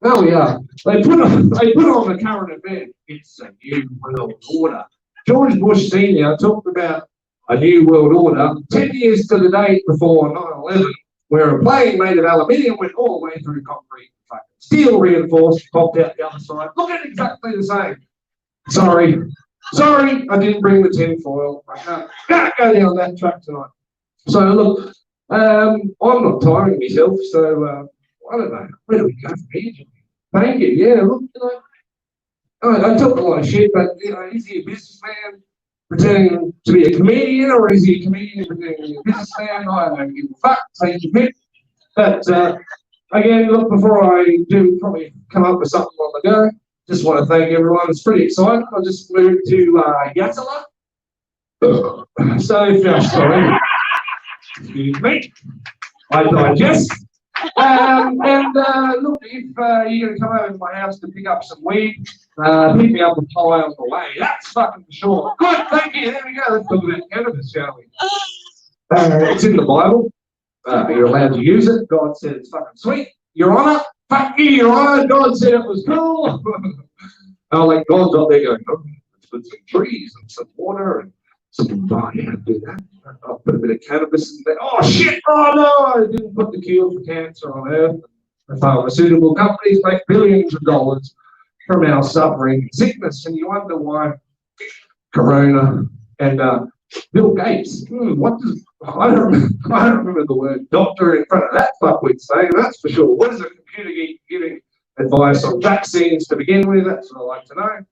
No, we are. They put on the current event. It's a new world order. George Bush Sr. talked about a new world order 10 years to the date before 9/11, where a plane made of aluminium went all the way through concrete, steel reinforced, popped out the other side. Look at exactly the same. Sorry, I didn't bring the tin foil. I can't go down that track tonight. So look, I'm not tiring myself, so I don't know. Where do we go from here? Thank you. Yeah, look, I talk a lot of shit, but is he a businessman pretending to be a comedian, or is he a comedian pretending to be a businessman? I don't give a fuck. Take your pick. But again, look, before I do probably come up with something on the go, just want to thank everyone. It's pretty exciting. I'll just move to Yatala. So if you're sorry, excuse me, I digest. Look, if you're going to come over to my house to pick up some weed, pick me up a pie on the way. That's fucking for sure. Good, thank you. There we go. Let's talk about cannabis, shall we? It's in the Bible. You're allowed to use it. God said it's fucking sweet. Your Honor, fuck you, Your Honor. God said it was cool. Like God's up there going, oh, let's put some trees and some water and some, oh yeah, do that. I'll put a bit of cannabis in there. Oh shit, oh no, I didn't put the cure for cancer on earth. The pharmaceutical companies make billions of dollars from our suffering and sickness, and you wonder why Corona and Bill Gates, what does, I don't remember the word doctor in front of that fuckwit saying, that's for sure. What is a computer geek giving advice on vaccines to begin with? That's what I like to know.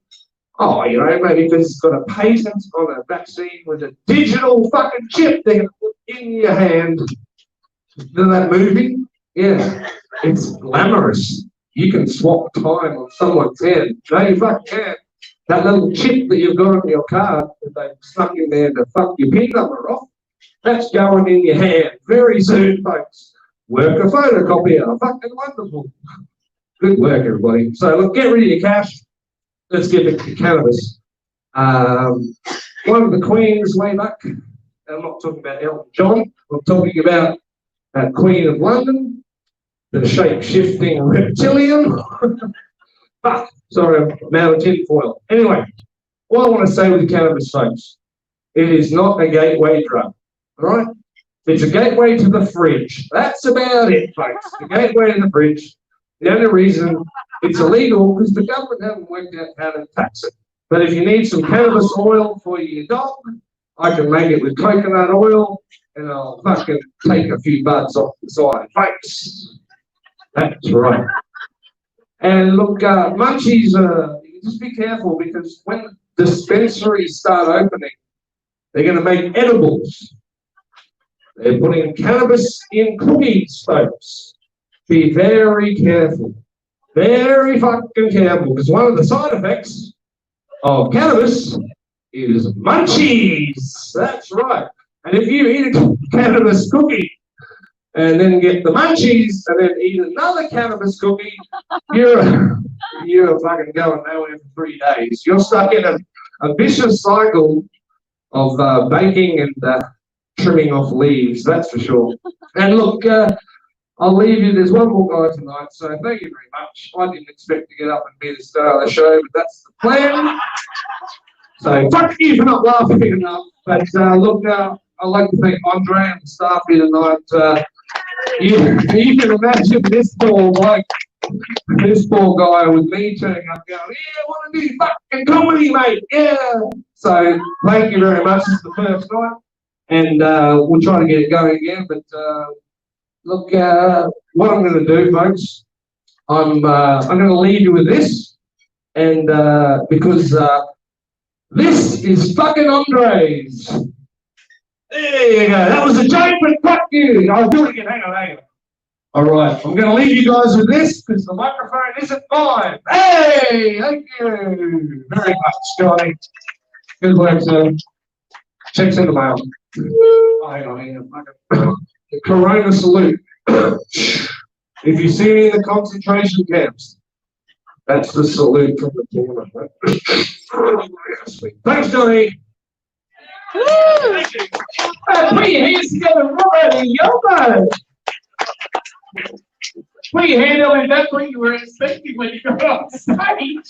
Oh, you know, maybe because it's got a patent on a vaccine with a digital fucking chip they can put in your hand. You know that movie? Yeah. It's glamorous. You can swap time on someone's head. No, you fucking can't. That little chip that you've got on your card that they've stuck in there to fuck your PIN number off, that's going in your hand very soon, folks. Work a photocopier. Fucking wonderful. Good work, everybody. So, look, get rid of your cash. Let's get back to cannabis. One of the queens way back, and I'm not talking about Elton John, I'm talking about Queen of London, the shape-shifting reptilian. But, sorry, I'm out of tinfoil. Anyway, what I want to say with cannabis, folks, it is not a gateway drug, all right? It's a gateway to the fridge. That's about it, folks. The gateway to the fridge. The only reason it's illegal because the government haven't worked out how to tax it. But if you need some cannabis oil for your dog, I can make it with coconut oil and I'll fucking take a few buds off the side. Thanks. That's right. And look, munchies, just be careful because when dispensaries start opening, they're going to make edibles. They're putting cannabis in cookies, folks. Be very careful. Very fucking careful, because one of the side effects of cannabis is munchies. That's right. And if you eat a cannabis cookie and then get the munchies and then eat another cannabis cookie, you're fucking going nowhere for 3 days. You're stuck in a vicious cycle of baking and trimming off leaves, that's for sure. And look, I'll leave you. There's one more guy tonight, so thank you very much. I didn't expect to get up and be the star of the show, but that's the plan. So fuck you for not laughing enough. But look, I'd like to thank Andre and the staff here tonight. You can imagine this poor guy with me turning up going, yeah, I want to do fucking comedy, mate. Yeah. So thank you very much. This is the first night, and we'll try to get it going again. But look, what I'm going to do, folks, I'm going to leave you with this, and because this is fucking Andre's. There you go. That was a joke, but fuck you. I'll do it again. Hang on. All right. I'm going to leave you guys with this because the microphone isn't mine. Hey, thank you very much, Johnny. Good work, sir. Checks in the mail. Oh, hang on. The Corona salute. If you see me in the concentration camps, that's the salute from the corner. Thanks, Johnny. Thank you. Put your hands together right in your mind. Put your hand up, and that's what you were expecting when you got on stage.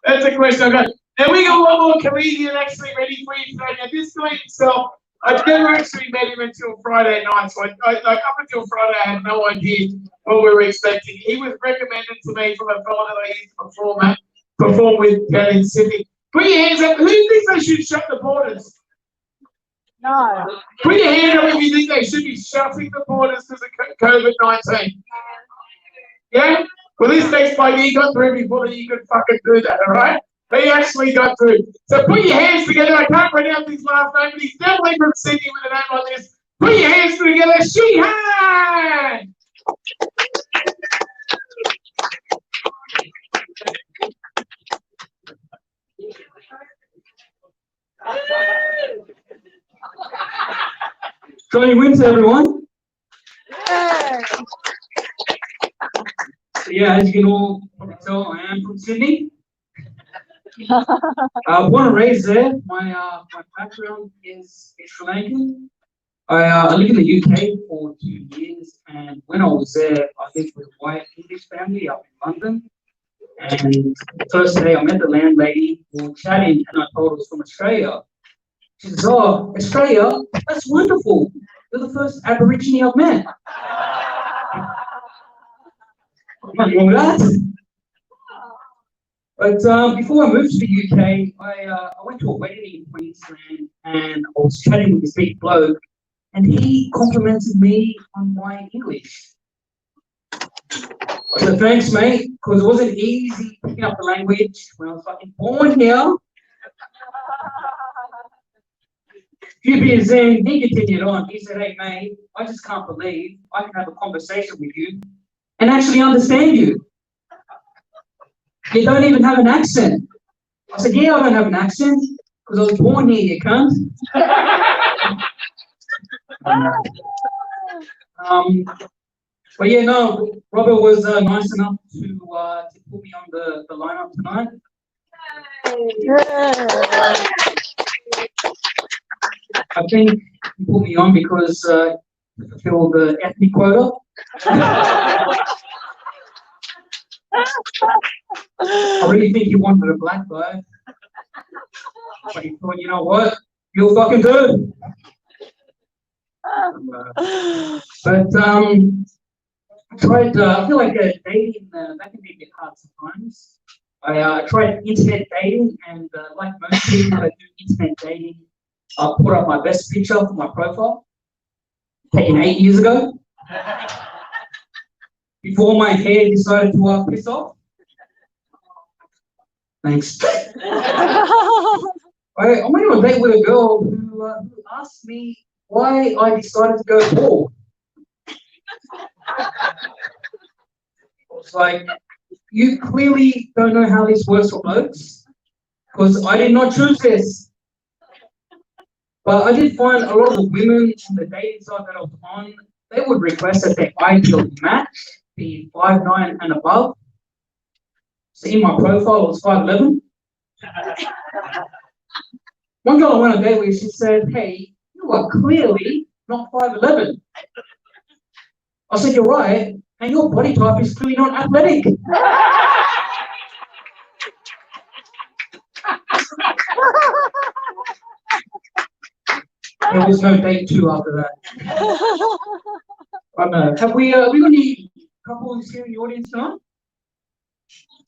That's a question I got. And we got one more comedian actually ready for you today. Now, this guy himself, I've never actually met him until Friday night. So, like up until Friday, I had no idea what we were expecting. He was recommended to me from a fellow that I used to perform with down in Sydney. Put your hands up. Who thinks they should shut the borders? No. Put your hand up if you think they should be shutting the borders because of COVID-19. Yeah? Well, this next bloke, he got through before you could fucking do that, all right? He actually got through. So put your hands together. I can't pronounce his last name, but he's definitely from Sydney with a name like this. Put your hands together. Sheehan! Johnny wins, everyone. Yay. yeah, as you can all probably tell, I am from Sydney. Born and raised there. My background is Sri Lankan. I lived in the UK for 2 years, and when I was there, I lived with a white English family up in London. And the first day I met the landlady, we were chatting, and I told her I was from Australia. She says, "Oh, Australia? That's wonderful. You're the first Aborigine I've met." I'm not wrong with that. But before I moved to the UK, I went to a wedding in Queensland, and I was chatting with this big bloke, and he complimented me on my English. I said, "Thanks, mate," because it wasn't easy picking up the language when I was fucking born here. A few beers in, he continued on. He said, "Hey, mate, I just can't believe I can have a conversation with you and actually understand you. You don't even have an accent." I said, "Yeah, I don't have an accent because I was born here, you cunt." But yeah, no, Robert was nice enough to put me on the lineup tonight. I think he put me on because to fulfill the ethnic quota. I really think he wanted a black guy, but he thought, you know what, you'll fucking do. But I tried. I feel like dating that can be a bit hard sometimes. I tried internet dating, and like most people that do internet dating, I put up my best picture for my profile, taken 8 years ago, before my hair decided to piss off. Thanks. I went on a date with a girl who asked me why I decided to go bald. It's like, you clearly don't know how this works for blokes, because I did not choose this. But I did find a lot of the women on the dating site that I was on, they would request that their ideal match be 5'9" and above. So in my profile, it was 5'11". One girl I went on a date with, she said, "Hey, you are clearly not 5'11". I said, "You're right, and your body type is clearly not athletic." There was no date 2 after that. I know. Have we got any couples here in the audience tonight?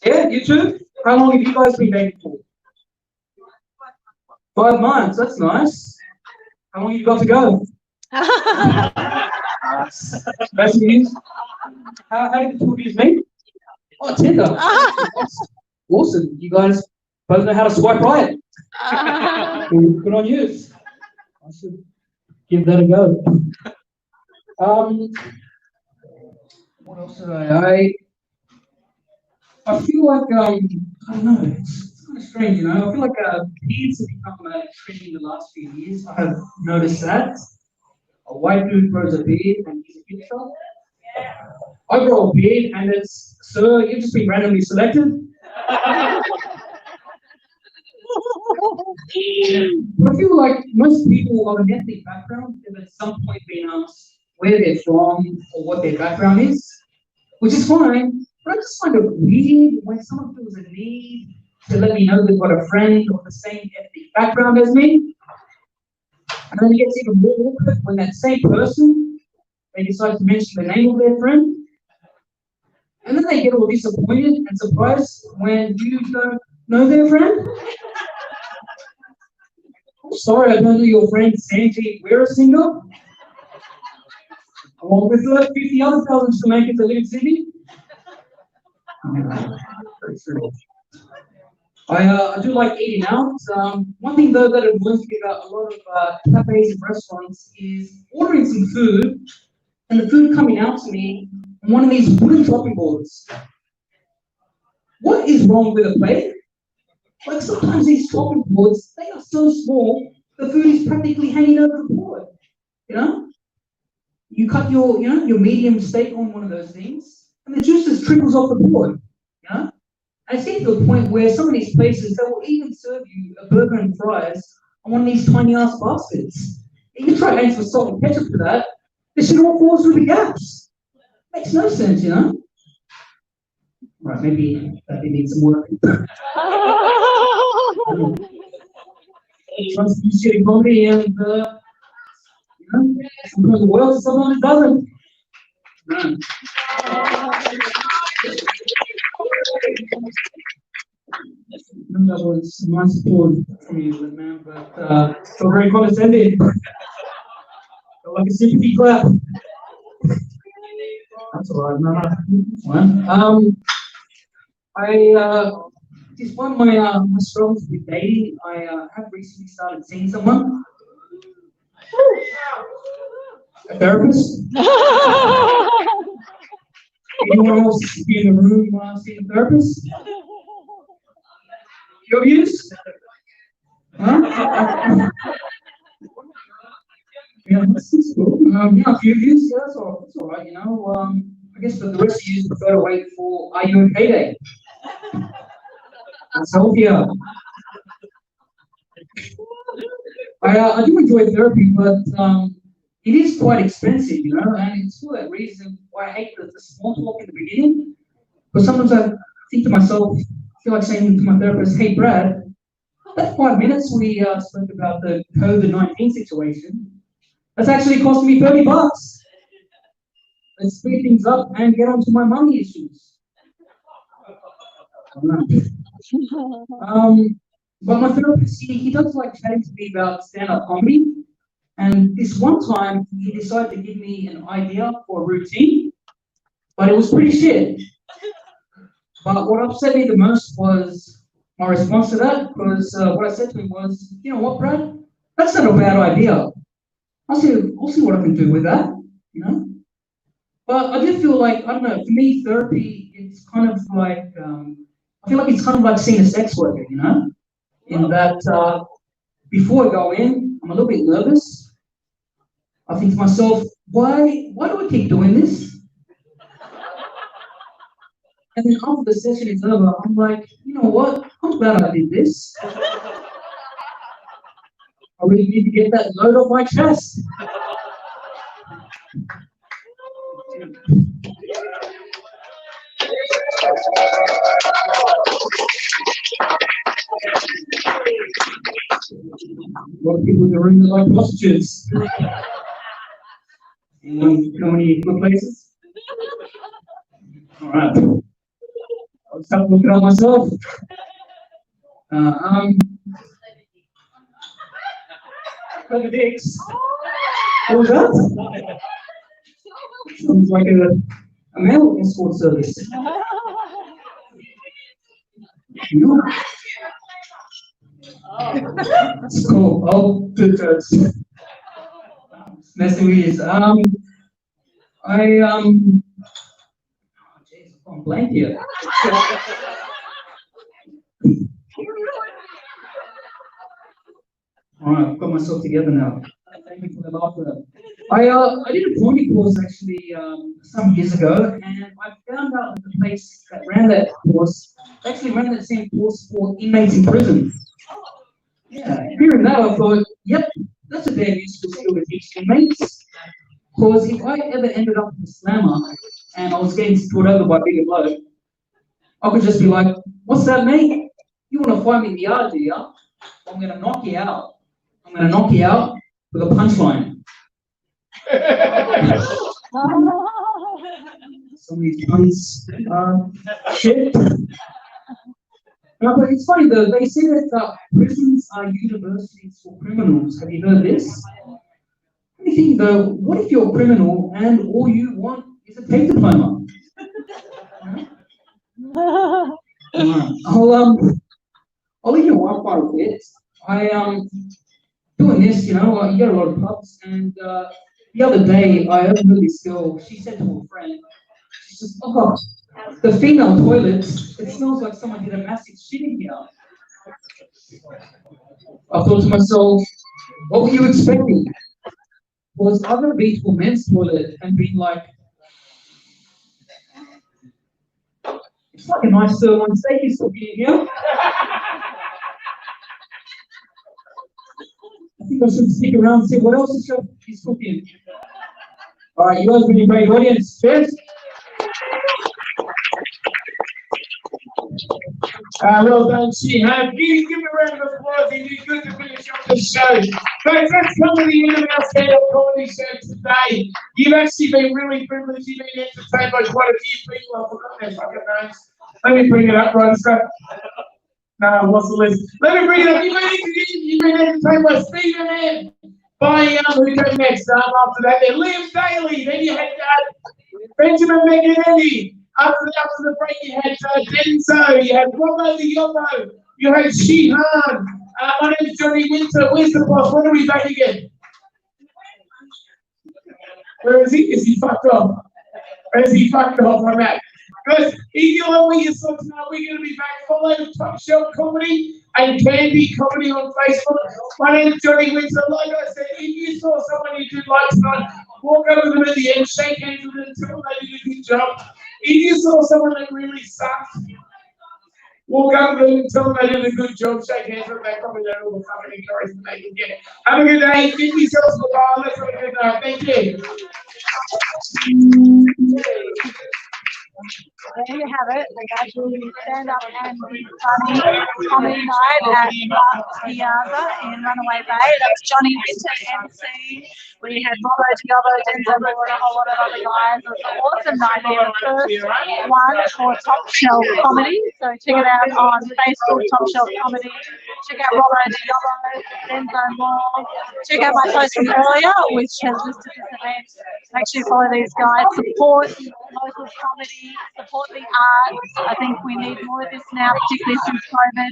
Yeah, you too? How long have you guys been dating for? 5 months, that's nice. How long have you got to go? Best news. How did the 2 of you meet? Oh, Tinder. Awesome. You guys both know how to swipe right. Good on you. I should give that a go. What else did I feel like I don't know. It's kind of strange, you know. I feel like beards have become a trend in the last few years. I have noticed that. A white dude grows a beard and he's a picture. I grow a beard and it's, "Sir, you've just been randomly selected." But I feel like most people of an ethnic background have at some point been asked where they're from or what their background is, which is fine. But I just find it weird when someone feels a need to let me know they've got a friend of the same ethnic background as me. And then it gets even more awkward when that same person, they decide to mention the name of their friend. And then they get all disappointed and surprised when you don't know their friend. "Sorry, I don't know your friend Sanjeev Weerasinghe, along with 50 other thousands Jamaicans that live in Sydney." I do like eating out. One thing though that annoys me about a lot of cafes and restaurants is ordering some food and the food coming out to me on one of these wooden chopping boards. What is wrong with a plate? Like sometimes these chopping boards, they are so small, the food is practically hanging over the board. You know? You cut your medium steak on one of those things, and the juice just trickles off the board, you know? And it's getting to a point where some of these places, they will even serve you a burger and fries on one of these tiny ass baskets. And you try to aim for salt and ketchup for that, the shit all falls through the gaps. Makes no sense, you know? Right, maybe that needs some work. Tries to do shitty comedy and, you know, sometimes it works, sometimes it doesn't. That was nice support from you, man, but so very condescending. Like a sympathy clap. That's all right, no. Just one of my struggles with dating. I have recently started seeing someone. A therapist. Anyone else in the room seeing a therapist? Your views? Huh? Yeah, that's cool. Yeah, a few views. Yeah, that's all right. You know, I guess for the rest of you, prefer to wait for Are You Okay Day? That's healthier. I do enjoy therapy, but it is quite expensive, you know, and it's for that reason why I hate the small talk in the beginning. But sometimes I think to myself, I feel like saying to my therapist, hey, Brad, that 5 minutes we spoke about the COVID-19 situation, that's actually costing me $30. Let's speed things up and get on to my money issues. But my therapist, he does like chatting to me about stand-up comedy. And this one time, he decided to give me an idea for a routine, but it was pretty shit. But what upset me the most was my response to that, because what I said to him was, you know what, Brad? That's not a bad idea. I'll see what I can do with that, you know? But I do feel like, I don't know, for me, therapy, it's kind of like, I feel like it's kind of like seeing a sex worker, you know? In that, before I go in, I'm a little bit nervous. I think to myself, why do I keep doing this? And then after the session is over, I'm like, you know what? I'm glad I did this. I really need to get that load off my chest. A lot of people in the room that like prostitutes. You know any good places? All right. I'll start looking at myself. Clever dicks. What was that? Sounds like a male escort service. It's cool. Oh, good jokes. Messing with you. Jeez, I'm blank here. All right, I've got myself together now. Thank you for the laughter. I did a comedy course actually some years ago, and I found out that the place that ran that course actually ran that same course for inmates in prison. Yeah, hearing that, I thought, yep, that's a damn useful skill to teach inmates. Because if I ever ended up in a slammer and I was getting screwed over by Bigger Bloke, I could just be like, what's that, mate? You want to fight me in the yard, do you? I'm going to knock you out. I'm going to knock you out with a punchline. Some of these puns are shit. No, but it's funny though, they say that prisons are universities for criminals. Have you heard this? What do you think though, what if you're a criminal and all you want is a TAFE diploma? I'll leave your Wi-Fi a bit. Doing this, you know, you get a lot of pubs, and the other day I overheard this girl, she said to her friend, she says, oh, the female toilets, it smells like someone did a massive shit in here. I thought to myself, what were you expecting? Was I've never been to a men's toilet and been like, It's like a nice sirloin steak he's cooking in here. I think I should stick around and see what else he's cooking. All right, you guys have been a great audience. Cheers. Well done, Shihan. Give me a round of applause. He did good to finish off the show. Folks, that's come to the end of our stand-up comedy show today. You've actually been really privileged. You've been entertained by quite a few people. I forgot their fucking names. Let me bring it up, right? No, what's the list? Let me bring it up. You've been entertained by Stephen M. By who came next? After that, then Liam Daly. Then you had Benjamin McEnany. After the break, you had Denzo. You had Robbo the Yobbo. You had Shihan. My name's Johnny Winter. Where's the boss? When are we back again? Where is he? Is he fucked off? Where is he fucked off on that? Guys, if you like what you saw tonight, we're going to be back. Follow Top Shelf Comedy and Candy Comedy on Facebook. My name is Johnny Winter. Like I said, if you saw someone you did like tonight, walk over to them at the end, shake hands with them, tell them they did a good job. If you saw someone that really sucked, walk up to them and tell them they did a good job, shake hands with them, they probably know all the fucking encouragement they can get. Have a good day, give yourselves a bar, let's have a good night. Thank you. There you have it. The Gadgety Stand Up and Funny Comedy Night at La Piazza in Runaway Bay. That was Johnny Winter MC. We had Robbo Diablo, Denzel Moore, and a whole lot of other guys. It was an awesome night there. The first one for Top Shelf Comedy. So check it out on Facebook, Top Shelf Comedy. Check out Robbo Diablo, Denzel Moore. Check out my post from earlier, which has listed this event. Make sure you follow these guys. Support local comedy. Support the arts. I think we need more of this now, particularly since COVID.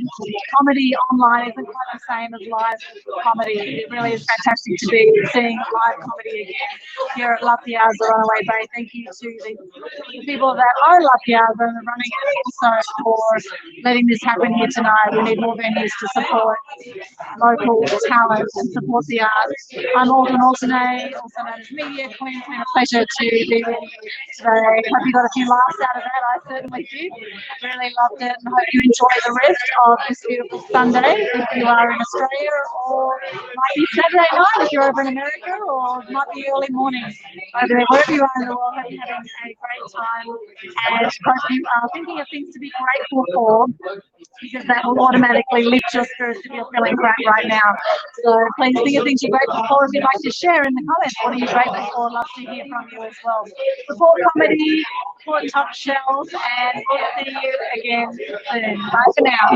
Comedy online isn't quite the same as live comedy. It really is fantastic to be seeing live comedy again here at La Piazza Runaway Bay. Thank you to the people that own La Piazza and running it, also for letting this happen here tonight. We need more venues to support local talent and support the arts. I'm Alden Alternate, also known as Media Queen. It's been a pleasure to be with you today. Hope you got a few laughs out of that. I certainly did. Really loved it and hope you enjoy the rest of this beautiful Sunday if you are in Australia, or it might be Saturday night if you're over in America, or it might be early morning over there. Wherever you are in the world, hope you're having a great time and hope you are thinking of things to be grateful for, because that will automatically lift your spirits if you're feeling crap right now. So please think of things you're grateful for. If you'd like to share in the comments, what are you grateful for? I'd love to hear from you as well. Support comedy, support Top Shelves, and we'll see you again soon. Bye for now.